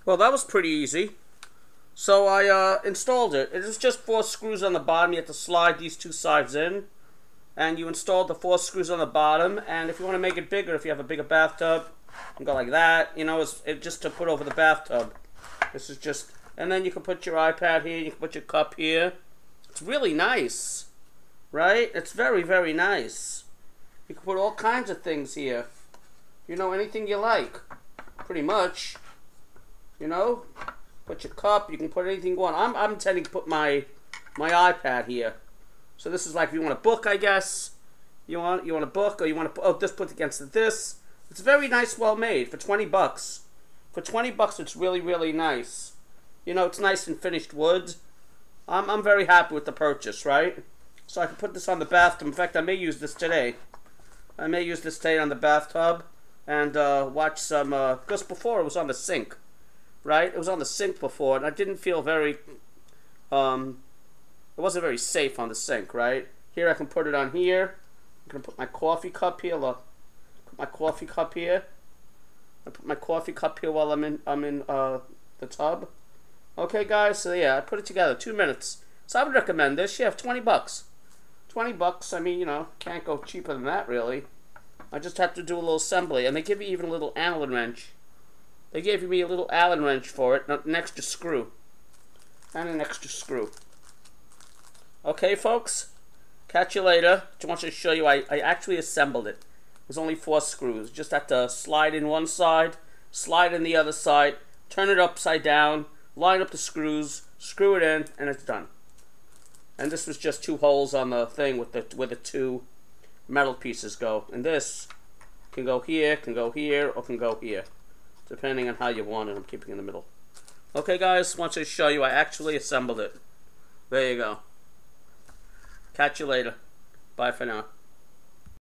Well, that was pretty easy. So I installed it. It is just 4 screws on the bottom. You have to slide these 2 sides in. And you installed the 4 screws on the bottom. And if you want to make it bigger, if you have a bigger bathtub, you can go like that. You know, it's just to put over the bathtub. This is just... And then you can put your iPad here. You can put your cup here. It's really nice. Right? It's very, very nice. You can put all kinds of things here. You know, anything you like. Pretty much. You know? Put your cup. You can put anything you want. I'm intending to put my iPad here. So this is like if you want a book, I guess. You want a book, or you want to just put it against this. It's very nice, well made for 20 bucks. For 20 bucks, it's really, really nice. You know, it's nice and finished wood. I'm very happy with the purchase, right? So I can put this on the bathtub. In fact, I may use this today. I may use this today on the bathtub and watch some. Because before it was on the sink, right? It was on the sink before, and I didn't feel very. It wasn't very safe on the sink, right? Here I can put it on here. I'm gonna put my coffee cup here. Look, put my coffee cup here. I put my coffee cup here while I'm in the tub. Okay, guys. So yeah, I put it together. 2 minutes. So I would recommend this. You have 20 bucks. 20 bucks. I mean, you know, can't go cheaper than that, really. I just have to do a little assembly, and they give you even a little Allen wrench. They gave me a little Allen wrench for it, an extra screw, and an extra screw. Okay, folks, catch you later. Just want to show you I actually assembled it. There's only 4 screws. Just have to slide in one side, slide in the other side, turn it upside down, line up the screws, screw it in, and it's done. And this was just 2 holes on the thing where the 2 metal pieces go. And this can go here, or can go here, depending on how you want it. I'm keeping it in the middle. Okay, guys, want to show you I actually assembled it. There you go. Catch you later. Bye for now.